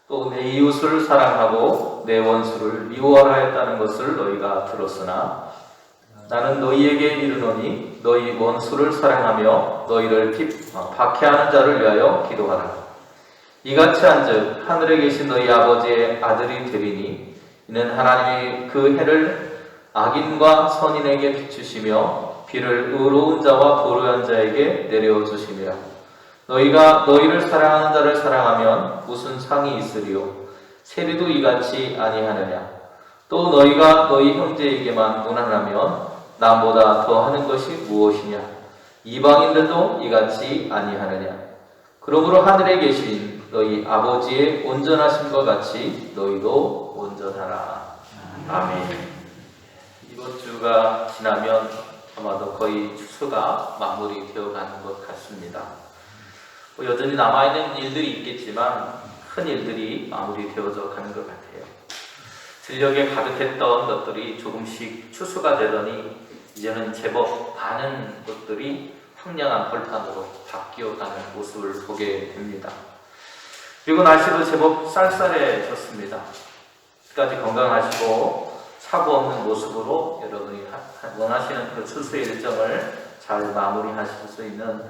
또 내 이웃을 사랑하고 내 원수를 미워하라 했다는 것을 너희가 들었으나 나는 너희에게 이르노니 너희 원수를 사랑하며 너희를 박해하는 자를 위하여 기도하라. 이같이 한즉 하늘에 계신 너희 아버지의 아들이 되리니 이는 하나님이 그 해를 악인과 선인에게 비추시며 비를 의로운 자와 불의한 자에게 내려주심이라. 너희가 너희를 사랑하는 자를 사랑하면 무슨 상이 있으리요? 세리도 이같이 아니하느냐? 또 너희가 너희 형제에게만 무난하면 남보다 더하는 것이 무엇이냐? 이방인들도 이같이 아니하느냐? 그러므로 하늘에 계신 너희 아버지의 온전하심과 같이 너희도 온전하라. 아멘. 이번 주가 지나면 아마도 거의 추수가 마무리되어 가는 것 같습니다. 여전히 남아있는 일들이 있겠지만 큰 일들이 마무리되어져 가는 것 같아요. 들녘에 가득했던 것들이 조금씩 추수가 되더니 이제는 제법 많은 것들이 황량한 벌판으로 바뀌어가는 모습을 보게 됩니다. 그리고 날씨도 제법 쌀쌀해졌습니다. 끝까지 건강하시고 사고 없는 모습으로 여러분이 원하시는 그 추수의 일정을 잘 마무리하실 수 있는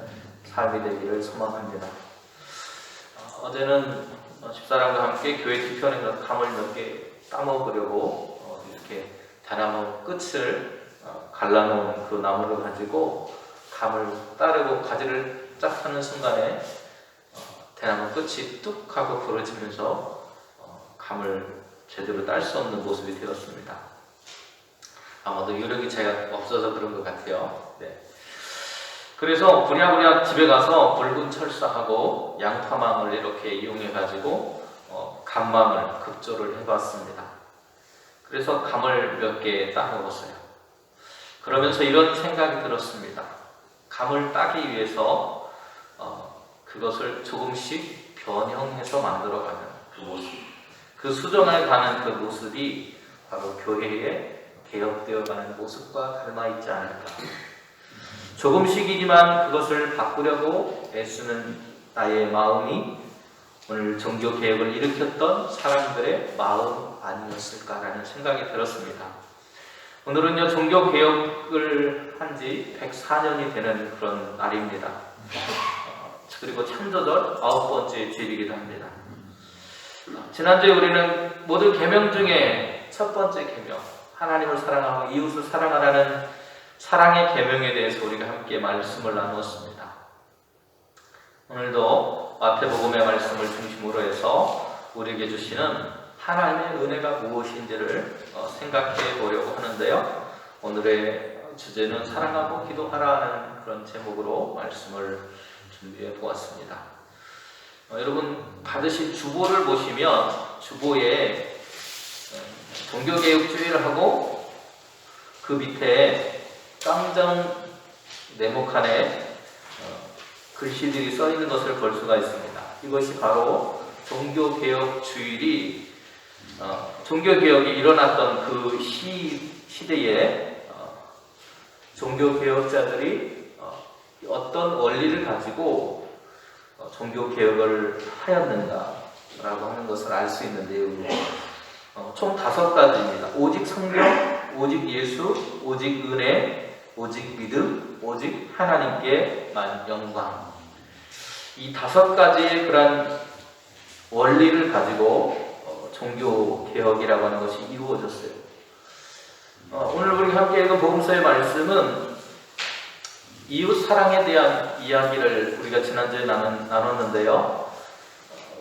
삶이 되기를 소망합니다. 어제는 집사람과 함께 교회 뒤편에서 감을 몇 개 따먹으려고 이렇게 대나무 끝을 갈라놓은 그 나무를 가지고 감을 따르고 가지를 쫙 하는 순간에 대나무 끝이 뚝 하고 부러지면서 감을 제대로 딸 수 없는 모습이 되었습니다. 아마도 요령이 제가 없어서 그런 것 같아요. 네. 그래서 부랴부랴 집에 가서 붉은 철사하고 양파망을 이렇게 이용해가지고 감망을 급조를 해봤습니다. 그래서 감을 몇 개 따먹었어요. 그러면서 이런 생각이 들었습니다. 감을 따기 위해서 그것을 조금씩 변형해서 만들어가는 그 모습, 그 수정해 가는 그 모습이 바로 교회에 개혁되어가는 모습과 닮아있지 않을까. 조금씩이지만 그것을 바꾸려고 애쓰는 나의 마음이 오늘 종교개혁을 일으켰던 사람들의 마음 아니었을까라는 생각이 들었습니다. 오늘은요, 종교개혁을 한 지 104년이 되는 그런 날입니다. 그리고 창조절 9번째 주일이기도 합니다. 지난주에 우리는 모든 계명 중에 첫 번째 계명, 하나님을 사랑하고 이웃을 사랑하라는 사랑의 계명에 대해서 우리가 함께 말씀을 나누었습니다. 오늘도 마태복음의 말씀을 중심으로 해서 우리에게 주시는 하나님의 은혜가 무엇인지를 생각해 보려고 하는데요. 오늘의 주제는 사랑하고 기도하라는 그런 제목으로 말씀을 준비해 보았습니다. 여러분 받으신 주보를 보시면 주보에 종교개혁주의를 하고 그 밑에 깜정 네모칸에 글씨들이 써 있는 것을 볼 수가 있습니다. 이것이 바로 종교개혁주일이 종교개혁이 일어났던 그 시대에 종교개혁자들이 어떤 원리를 가지고 종교개혁을 하였는가라고 하는 것을 알 수 있는 내용이에요. 총 5가지입니다. 오직 성령, 오직 예수, 오직 은혜, 오직 믿음, 오직 하나님께만 영광. 이 5가지의 그런 원리를 가지고 종교개혁이라고 하는 것이 이루어졌어요. 오늘 우리가 함께 읽은 복음서의 말씀은 이웃 사랑에 대한 이야기를 우리가 지난주에 나눴는데요.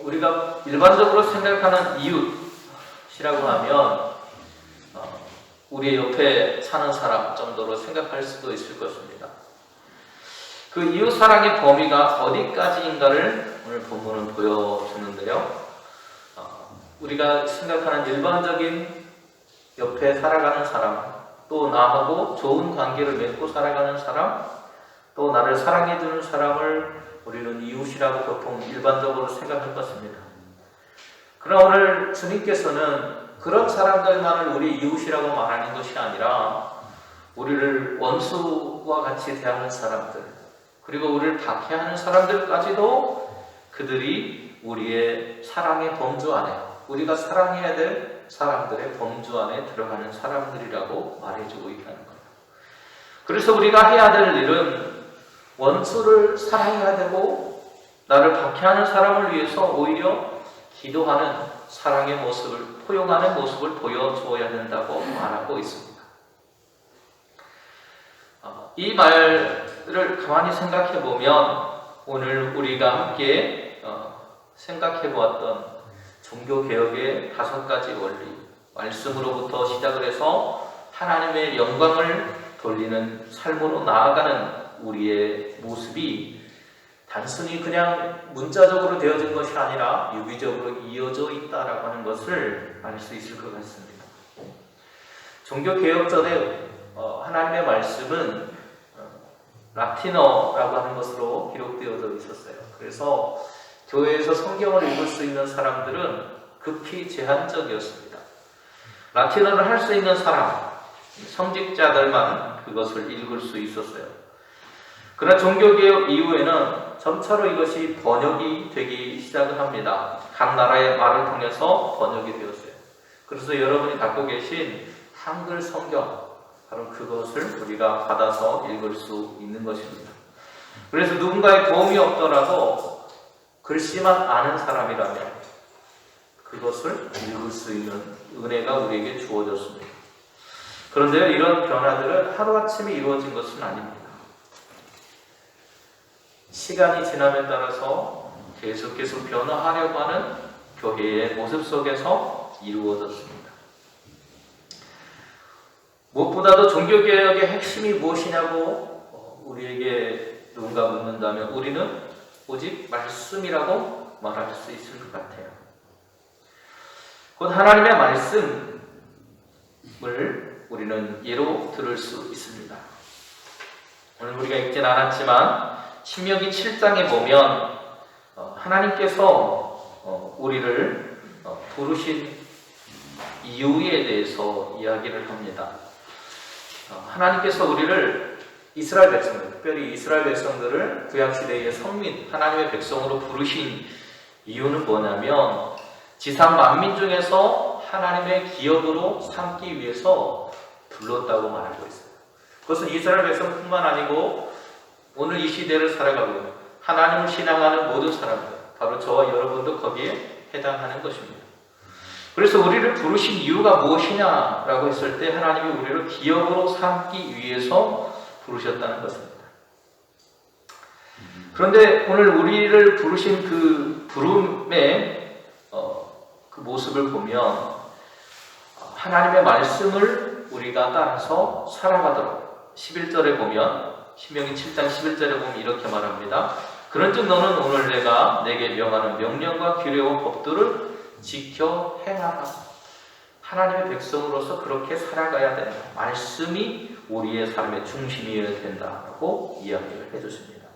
우리가 일반적으로 생각하는 이웃이라고 하면 우리 옆에 사는 사람 정도로 생각할 수도 있을 것입니다. 그 이웃 사랑의 범위가 어디까지인가를 오늘 본문은 보여주는데요. 우리가 생각하는 일반적인 옆에 살아가는 사람, 또 나하고 좋은 관계를 맺고 살아가는 사람, 또 나를 사랑해주는 사람을 우리는 이웃이라고 보통 일반적으로 생각할 것입니다. 그러나 오늘 주님께서는 그런 사람들만을 우리 이웃이라고 말하는 것이 아니라 우리를 원수와 같이 대하는 사람들, 그리고 우리를 박해하는 사람들까지도 그들이 우리의 사랑의 범주 안에, 우리가 사랑해야 될 사람들의 범주 안에 들어가는 사람들이라고 말해주고 있다는 거예요. 그래서 우리가 해야 될 일은 원수를 사랑해야 되고, 나를 박해하는 사람을 위해서 오히려 기도하는 사랑의 모습을, 포용하는 모습을 보여주어야 된다고 말하고 있습니다. 이 말을 가만히 생각해 보면 오늘 우리가 함께 생각해 보았던 종교개혁의 5가지 원리, 말씀으로부터 시작을 해서 하나님의 영광을 돌리는 삶으로 나아가는 우리의 모습이 단순히 그냥 문자적으로 되어진 것이 아니라 유기적으로 이어져 있다라고 하는 것을 알 수 있을 것 같습니다. 종교개혁 전에 하나님의 말씀은 라틴어라고 하는 것으로 기록되어져 있었어요. 그래서 교회에서 성경을 읽을 수 있는 사람들은 극히 제한적이었습니다. 라틴어를 할 수 있는 사람, 성직자들만 그것을 읽을 수 있었어요. 그러나 종교개혁 이후에는 점차로 이것이 번역이 되기 시작을 합니다. 각 나라의 말을 통해서 번역이 되었어요. 그래서 여러분이 갖고 계신 한글 성경, 바로 그것을 우리가 받아서 읽을 수 있는 것입니다. 그래서 누군가의 도움이 없더라도 글씨만 아는 사람이라면 그것을 읽을 수 있는 은혜가 우리에게 주어졌습니다. 그런데 이런 변화들은 하루아침에 이루어진 것은 아닙니다. 시간이 지남에 따라서 계속해서 변화하려고 하는 교회의 모습 속에서 이루어졌습니다. 무엇보다도 종교개혁의 핵심이 무엇이냐고 우리에게 누군가 묻는다면 우리는 오직 말씀이라고 말할 수 있을 것 같아요. 곧 하나님의 말씀을 우리는 예로 들을 수 있습니다. 오늘 우리가 읽진 않았지만 신명기 7장에 보면 하나님께서 우리를 부르신 이유에 대해서 이야기를 합니다. 하나님께서 우리를 이스라엘 백성들, 특별히 이스라엘 백성들을 구약시대의 성민, 하나님의 백성으로 부르신 이유는 뭐냐면 지상 만민 중에서 하나님의 기업으로 삼기 위해서 불렀다고 말하고 있어요. 그것은 이스라엘 백성뿐만 아니고 오늘 이 시대를 살아가고 있는 하나님을 신앙하는 모든 사람들, 바로 저와 여러분도 거기에 해당하는 것입니다. 그래서 우리를 부르신 이유가 무엇이냐라고 했을 때 하나님이 우리를 기업으로 삼기 위해서 부르셨다는 것입니다. 그런데 오늘 우리를 부르신 그 부름의 그 모습을 보면 하나님의 말씀을 우리가 따라서 살아가도록 11절에 보면 신명기 7장 11절에 보면 이렇게 말합니다. 그런즉 너는 오늘 내가 내게 명하는 명령과 규례와 법도를 지켜 행하라. 하나님의 백성으로서 그렇게 살아가야 된다. 말씀이 우리의 삶의 중심이어야 된다고 이야기를 해주십니다.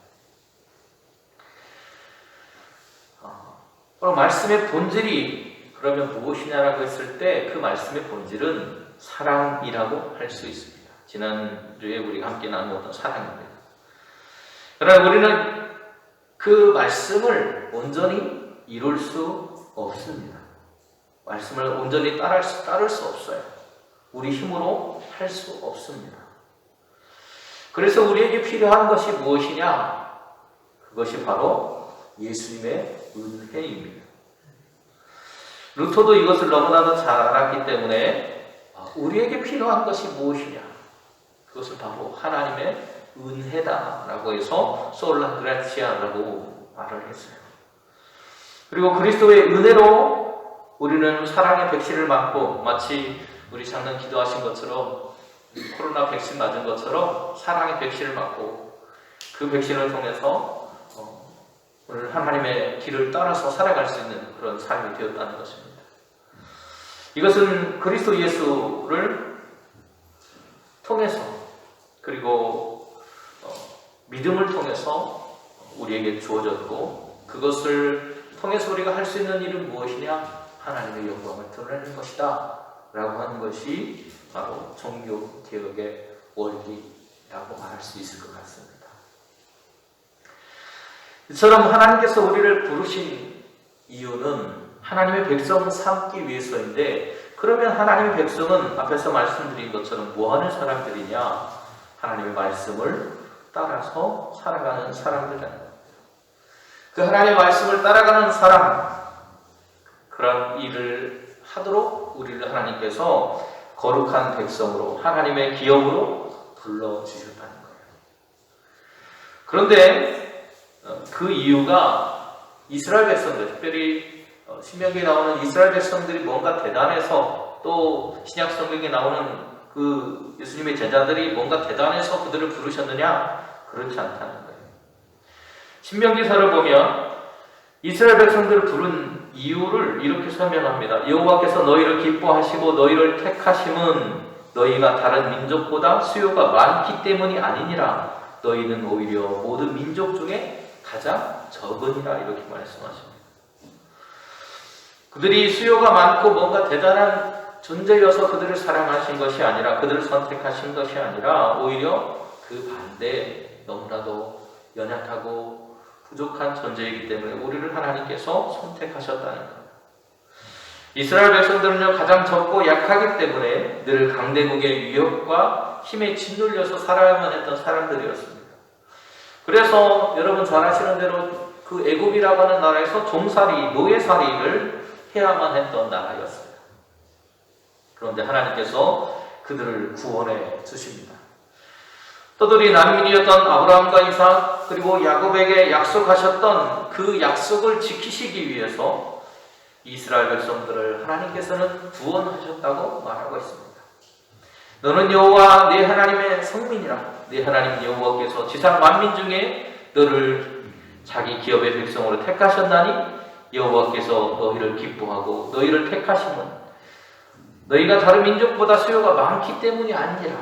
그럼 말씀의 본질이 그러면 무엇이냐라고 했을 때 그 말씀의 본질은 사랑이라고 할 수 있습니다. 지난주에 우리가 함께 나누었던 사랑입니다. 그러나 우리는 그 말씀을 온전히 이룰 수 없습니다. 말씀을 온전히 따를 수 없어요. 우리 힘으로 할 수 없습니다. 그래서 우리에게 필요한 것이 무엇이냐? 그것이 바로 예수님의 은혜입니다. 루터도 이것을 너무나도 잘 알았기 때문에 우리에게 필요한 것이 무엇이냐? 그것을 바로 하나님의 은혜다라고 해서 솔라 그라치아라고 말을 했어요. 그리고 그리스도의 은혜로 우리는 사랑의 백신을 맞고 마치 우리 장로님 기도하신 것처럼 코로나 백신 맞은 것처럼 사랑의 백신을 맞고 그 백신을 통해서 오늘 하나님의 길을 따라서 살아갈 수 있는 그런 삶이 되었다는 것입니다. 이것은 그리스도 예수를 통해서 그리고 믿음을 통해서 우리에게 주어졌고 그것을 통해서 우리가 할 수 있는 일은 무엇이냐? 하나님의 영광을 드러내는 것이다 라고 하는 것이 바로 종교개혁의 원리라고 말할 수 있을 것 같습니다. 이처럼 하나님께서 우리를 부르신 이유는 하나님의 백성 삼기 위해서인데, 그러면 하나님의 백성은 앞에서 말씀드린 것처럼 뭐하는 사람들이냐? 하나님의 말씀을 따라서 살아가는 사람들이다. 그 하나님의 말씀을 따라가는 사람, 그런 일을 하도록 우리를 하나님께서 거룩한 백성으로, 하나님의 기업으로 불러주셨다는 거예요. 그런데 그 이유가 이스라엘 백성들, 특별히 신명기에 나오는 이스라엘 백성들이 뭔가 대단해서, 또 신약 성경에 나오는 그 예수님의 제자들이 뭔가 대단해서 그들을 부르셨느냐? 그렇지 않다는 거예요. 신명기서를 보면 이스라엘 백성들을 부른 이유를 이렇게 설명합니다. 여호와께서 너희를 기뻐하시고 너희를 택하심은 너희가 다른 민족보다 수요가 많기 때문이 아니니라. 너희는 오히려 모든 민족 중에 가장 적으니라. 이렇게 말씀하십니다. 그들이 수요가 많고 뭔가 대단한 존재여서 그들을 사랑하신 것이 아니라, 그들을 선택하신 것이 아니라, 오히려 그 반대, 너무나도 연약하고 부족한 존재이기 때문에 우리를 하나님께서 선택하셨다는 것. 이스라엘 백성들은요, 가장 적고 약하기 때문에 늘 강대국의 위협과 힘에 짓눌려서 살아야만 했던 사람들이었습니다. 그래서 여러분 잘 아시는 대로 그 애굽이라고 하는 나라에서 종살이, 노예살이를 해야만 했던 나라였어요. 그런데 하나님께서 그들을 구원해 주십니다. 또들이 난민이었던 아브라함과 이삭, 그리고 야곱에게 약속하셨던 그 약속을 지키시기 위해서 이스라엘 백성들을 하나님께서는 구원하셨다고 말하고 있습니다. 너는 여호와 네 하나님의 성민이라. 네 하나님 여호와께서 지상 만민 중에 너를 자기 기업의 백성으로 택하셨나니 여호와께서 너희를 기뻐하고 너희를 택하심은 너희가 다른 민족보다 수요가 많기 때문이 아니라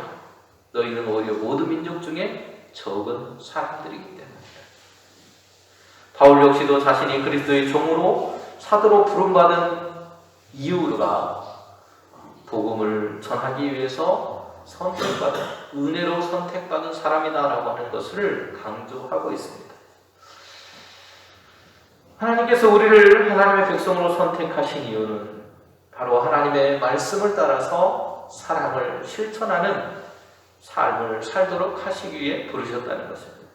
너희는 오히려 모든 민족 중에 적은 사람들이기 때문이다. 바울 역시도 자신이 그리스도의 종으로 사도로 부름받은 이유가 복음을 전하기 위해서 선택받은, 은혜로 선택받은 사람이다라고 하는 것을 강조하고 있습니다. 하나님께서 우리를 하나님의 백성으로 선택하신 이유는 바로 하나님의 말씀을 따라서 사랑을 실천하는 삶을 살도록 하시기 위해 부르셨다는 것입니다.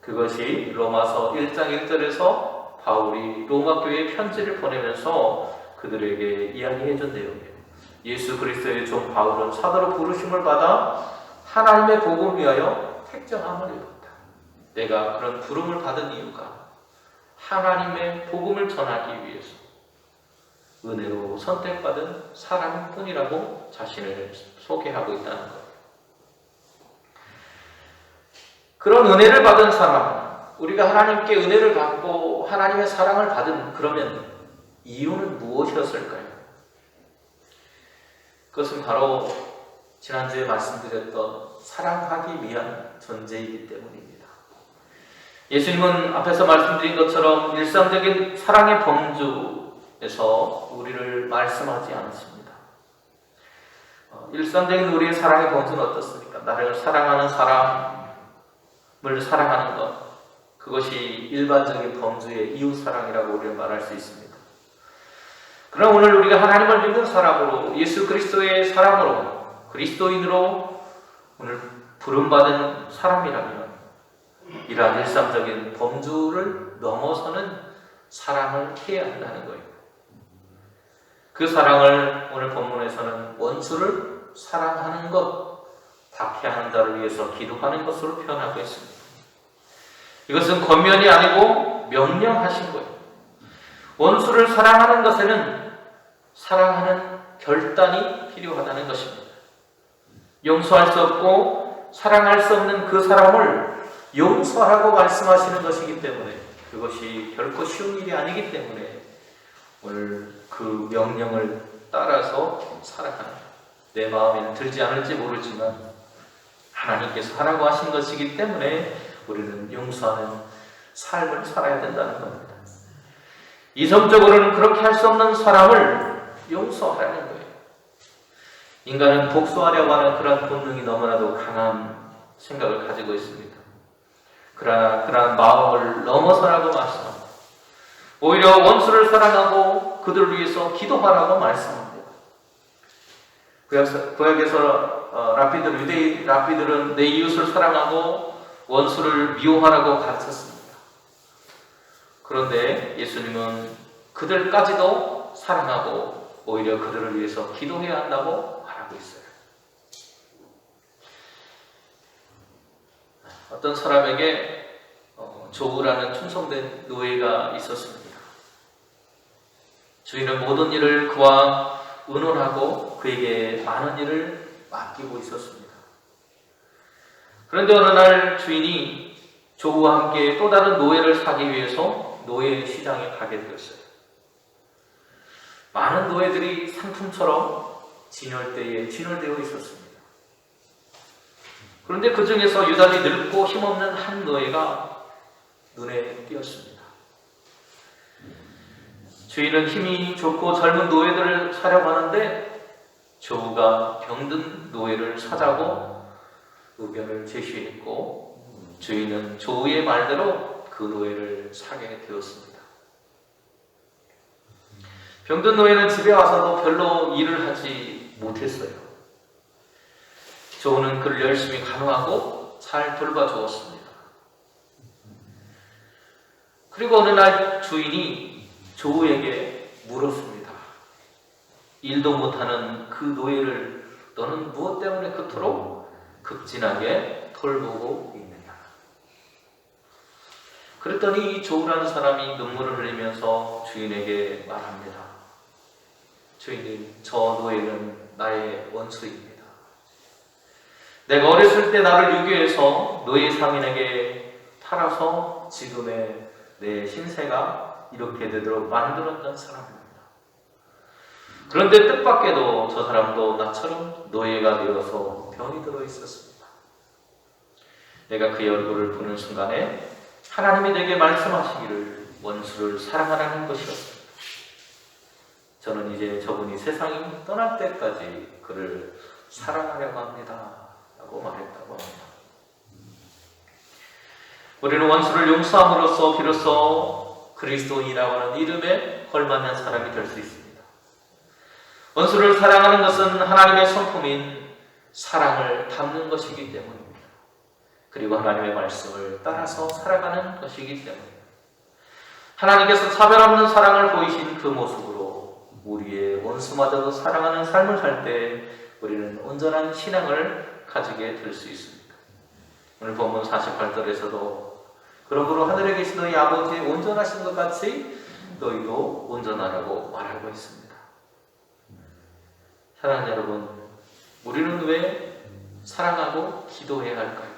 그것이 로마서 1장 1절에서 바울이 로마 교회에 편지를 보내면서 그들에게 이야기해준 내용이에요. 예수 그리스도의 종 바울은 사도로 부르심을 받아 하나님의 복음을 위하여 택정함을 입었다. 내가 그런 부름을 받은 이유가 하나님의 복음을 전하기 위해서 은혜로 선택받은 사람일 뿐이라고 자신을 소개하고 있다는 것. 그런 은혜를 받은 사람, 우리가 하나님께 은혜를 받고 하나님의 사랑을 받은, 그러면 이유는 무엇이었을까요? 그것은 바로 지난주에 말씀드렸던 사랑하기 위한 존재이기 때문입니다. 예수님은 앞에서 말씀드린 것처럼 일상적인 사랑의 범주에서 우리를 말씀하지 않습니다. 일상적인 우리의 사랑의 범주는 어떻습니까? 나를 사랑하는 사람을 사랑하는 것, 그것이 일반적인 범주의 이웃사랑이라고 우리는 말할 수 있습니다. 그럼 오늘 우리가 하나님을 믿는 사람으로, 예수 그리스도의 사람으로, 그리스도인으로 오늘 부름받은 사람이라면 이러한 일상적인 범주를 넘어서는 사랑을 해야 한다는 거예요. 그 사랑을 오늘 본문에서는 원수를 사랑하는 것, 박해하는 자를 위해서 기도하는 것으로 표현하고 있습니다. 이것은 권면이 아니고 명령하신 거예요. 원수를 사랑하는 것에는 사랑하는 결단이 필요하다는 것입니다. 용서할 수 없고 사랑할 수 없는 그 사람을 용서하라고 말씀하시는 것이기 때문에, 그것이 결코 쉬운 일이 아니기 때문에 오늘 그 명령을 따라서 살아가는, 내 마음에는 들지 않을지 모르지만 하나님께서 하라고 하신 것이기 때문에 우리는 용서하는 삶을 살아야 된다는 겁니다. 이성적으로는 그렇게 할 수 없는 사람을 용서하라는 거예요. 인간은 복수하려고 하는 그런 본능이 너무나도 강한 생각을 가지고 있습니다. 그러나 그러한 마음을 넘어서라고 말씀합니다. 오히려 원수를 사랑하고 그들을 위해서 기도하라고 말씀합니다. 구약에서 유대인 랍비들은 내 이웃을 사랑하고 원수를 미워하라고 가르쳤습니다. 그런데 예수님은 그들까지도 사랑하고 오히려 그들을 위해서 기도해야 한다고 말하고 있어요. 어떤 사람에게 조우라는 충성된 노예가 있었습니다. 주인은 모든 일을 그와 의논하고 그에게 많은 일을 맡기고 있었습니다. 그런데 어느 날 주인이 조우와 함께 또 다른 노예를 사기 위해서 노예 시장에 가게 되었어요. 많은 노예들이 상품처럼 진열대에 진열되어 있었습니다. 그런데 그 중에서 유달리 늙고 힘없는 한 노예가 눈에 띄었습니다. 주인은 힘이 좋고 젊은 노예들을 사려고 하는데 조우가 병든 노예를 사자고 의견을 제시했고 주인은 조우의 말대로 그 노예를 사게 되었습니다. 병든 노예는 집에 와서도 별로 일을 하지 못했어요. 조우는 그를 열심히 간호하고 잘 돌봐주었습니다. 그리고 어느 날 주인이 조우에게 물었습니다. 일도 못하는 그 노예를 너는 무엇 때문에 그토록 극진하게 돌보고 있느냐? 그랬더니 이 조우라는 사람이 눈물을 흘리면서 주인에게 말합니다. 주인님, 저 노예는 나의 원수입니다. 내가 어렸을 때 나를 유괴해서 노예 상인에게 팔아서 지금의 내 신세가 이렇게 되도록 만들었던 사람입니다. 그런데 뜻밖에도 저 사람도 나처럼 노예가 되어서 병이 들어 있었습니다. 내가 그의 얼굴을 보는 순간에 하나님이 내게 말씀하시기를 원수를 사랑하라는 것이었습니다. 저는 이제 저분이 세상이 떠날 때까지 그를 사랑하려고 합니다. 라고 말했다고 합니다. 우리는 원수를 용서함으로써 비로소 그리스도인이라고 하는 이름에 걸맞는 사람이 될 수 있습니다. 원수를 사랑하는 것은 하나님의 성품인 사랑을 담는 것이기 때문입니다. 그리고 하나님의 말씀을 따라서 살아가는 것이기 때문입니다. 하나님께서 차별 없는 사랑을 보이신 그 모습으로 우리의 원수마저도 사랑하는 삶을 살 때 우리는 온전한 신앙을 가지게 될 수 있습니다. 오늘 본문 48절에서도 그러므로 하늘에 계신 너희 아버지 온전하신 것 같이 너희도 온전하라고 말하고 있습니다. 사랑하는 여러분, 우리는 왜 사랑하고 기도해야 할까요?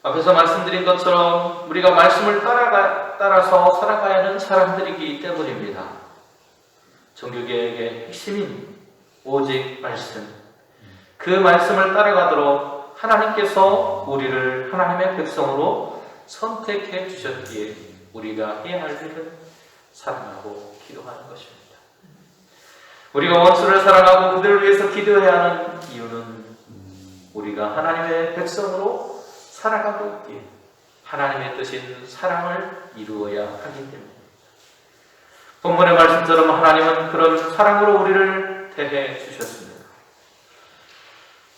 앞에서 말씀드린 것처럼 우리가 말씀을 따라서 살아가야 하는 사람들이기 때문입니다. 종교개혁의 핵심인 오직 말씀, 그 말씀을 따라가도록 하나님께서 우리를 하나님의 백성으로 선택해 주셨기에 우리가 해야 할 일은 사랑하고 기도하는 것입니다. 우리가 원수를 사랑하고 그들을 위해서 기도해야 하는 이유는 우리가 하나님의 백성으로 살아가고 있기에 하나님의 뜻인 사랑을 이루어야 하기 때문입니다. 본문의 말씀처럼 하나님은 그런 사랑으로 우리를 대해 주셨습니다.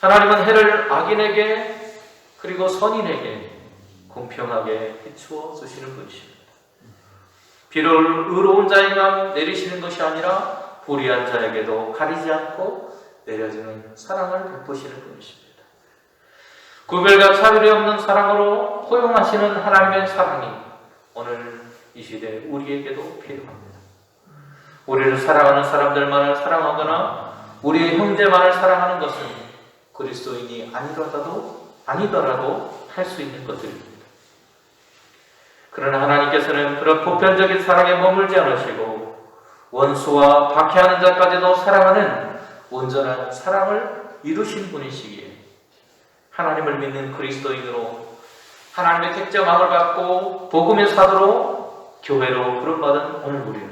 하나님은 해를 악인에게 그리고 선인에게 공평하게 비추어 주시는 분이십니다. 비를 의로운 자에게만 내리시는 것이 아니라 불의한 자에게도 가리지 않고 내려주는 사랑을 베푸시는 분이십니다. 구별과 차별이 없는 사랑으로 포용하시는 하나님의 사랑이 오늘 이 시대 우리에게도 필요합니다. 우리를 사랑하는 사람들만을 사랑하거나 우리의 형제만을 사랑하는 것은 그리스도인이 아니더라도 할 수 있는 것들입니다. 그러나 하나님께서는 그런 보편적인 사랑에 머물지 않으시고 원수와 박해하는 자까지도 사랑하는 온전한 사랑을 이루신 분이시기에 하나님을 믿는 그리스도인으로 하나님의 택정함을 받고 복음의 사도로 교회로 부름받은 오늘 우리는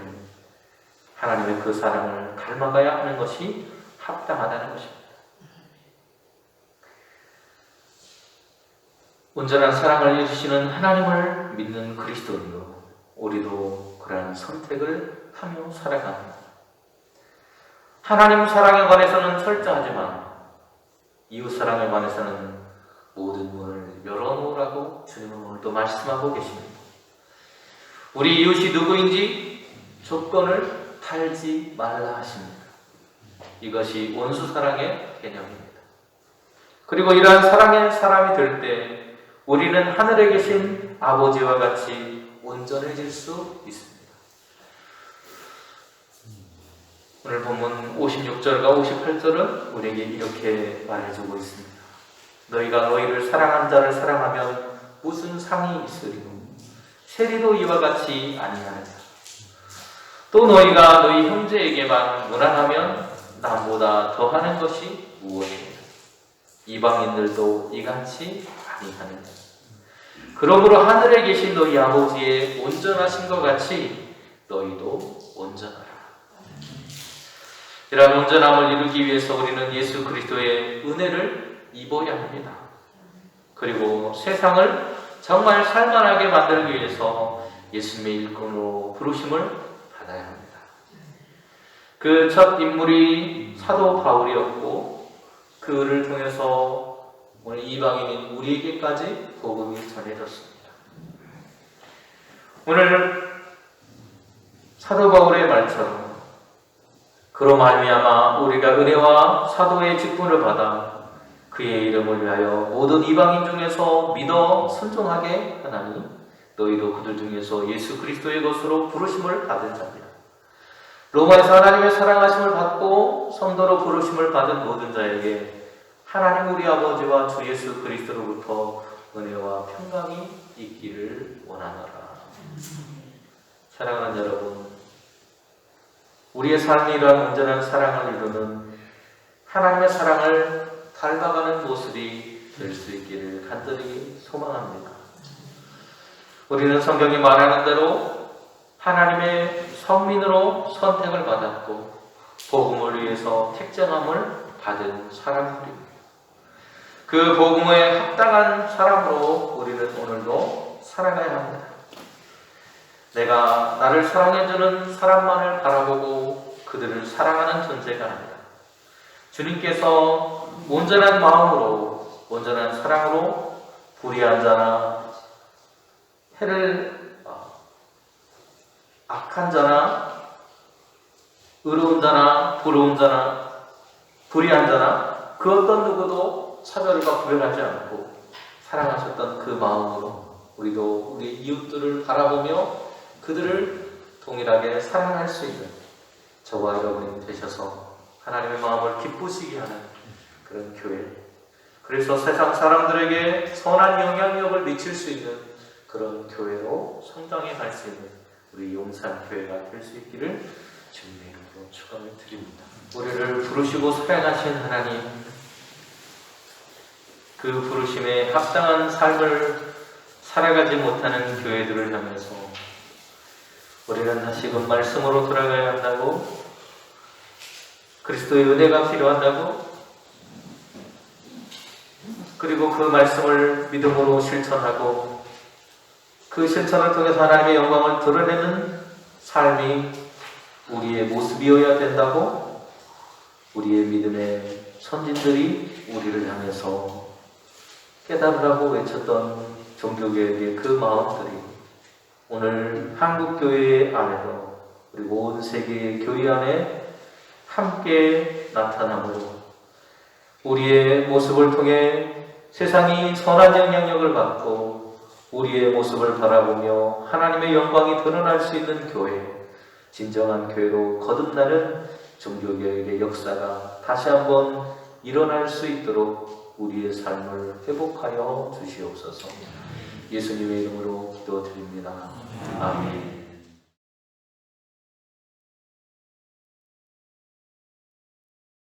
하나님의 그 사랑을 닮아가야 하는 것이 합당하다는 것입니다. 온전한 사랑을 이루시는 하나님을 믿는 그리스도인으로 우리도 그러한 선택을 하며 살아갑니다. 하나님 사랑에 관해서는 철저하지만 이웃 사랑에 관해서는 모든 문을 열어놓으라고 주님은 오늘도 말씀하고 계십니다. 우리 이웃이 누구인지 조건을 달지 말라 하십니다. 이것이 원수 사랑의 개념입니다. 그리고 이러한 사랑의 사람이 될 때 우리는 하늘에 계신 아버지와 같이 온전해질 수 있습니다. 오늘 본문 56절과 58절은 우리에게 이렇게 말해주고 있습니다. 너희가 너희를 사랑한 자를 사랑하면 무슨 상이 있으리요? 세리도 이와 같이 아니하느냐. 또 너희가 너희 형제에게만 무난하면 남보다 더하는 것이 무엇이냐. 이방인들도 이같이 아니하느냐. 그러므로 하늘에 계신 너희 아버지의 온전하신 것 같이 너희도 온전하라. 이러한 온전함을 이루기 위해서 우리는 예수 그리스도의 은혜를 입어야 합니다. 그리고 세상을 정말 살만하게 만들기 위해서 예수님의 일꾼으로 부르심을 받아야 합니다. 그 첫 인물이 사도 바울이었고 그를 통해서 오늘 이방인인 우리에게까지 복음이 전해졌습니다. 오늘 사도 바울의 말처럼 그로 말미암아 우리가 은혜와 사도의 직분을 받아 그의 이름을 위하여 모든 이방인 중에서 믿어 순종하게 하나니 너희도 그들 중에서 예수 그리스도의 것으로 부르심을 받은 자입니다. 로마에서 하나님의 사랑하심을 받고 성도로 부르심을 받은 모든 자에게 하나님 우리 아버지와 주 예수 그리스도로부터 은혜와 평강이 있기를 원하노라. 사랑하는 여러분, 우리의 삶이 이러한 온전한 사랑을 이루는 하나님의 사랑을 닮아가는 모습이 될 수 있기를 간절히 소망합니다. 우리는 성경이 말하는 대로 하나님의 성민으로 선택을 받았고 복음을 위해서 택정함을 받은 사람들입니다. 그 복음에 합당한 사람으로 우리는 오늘도 살아가야 합니다. 내가 나를 사랑해주는 사람만을 바라보고 그들을 사랑하는 존재가 아니라 주님께서 온전한 마음으로 온전한 사랑으로 불의한 자나 악한 자나 의로운 자나 부러운 자나 불의한 자나 그 어떤 누구도 차별과 구별하지 않고 사랑하셨던 그 마음으로 우리도 우리 이웃들을 바라보며 그들을 동일하게 사랑할 수 있는 저와 여러분이 되셔서 하나님의 마음을 기쁘시게 하는 그런 교회, 그래서 세상 사람들에게 선한 영향력을 미칠 수 있는 그런 교회로 성장해 갈 수 있는 우리 용산교회가 될 수 있기를 주님의 이름으로 축원을 드립니다. 우리를 부르시고 사랑하신 하나님, 그 부르심에 합당한 삶을 살아가지 못하는 교회들을 향해서 우리는 다시금 말씀으로 돌아가야 한다고, 그리스도의 은혜가 필요한다고, 그리고 그 말씀을 믿음으로 실천하고 그 실천을 통해서 하나님의 영광을 드러내는 삶이 우리의 모습이어야 된다고 우리의 믿음의 선진들이 우리를 향해서 깨달으라고 외쳤던 종교개혁의 그 마음들이 오늘 한국교회 안에도 그리고 온 세계의 교회 안에 함께 나타남으로 우리의 모습을 통해 세상이 선한 영향력을 받고 우리의 모습을 바라보며 하나님의 영광이 드러날 수 있는 교회, 진정한 교회로 거듭나는 종교개혁의 역사가 다시 한번 일어날 수 있도록 우리의 삶을 회복하여 주시옵소서. 예수님의 이름으로 기도드립니다. 아멘.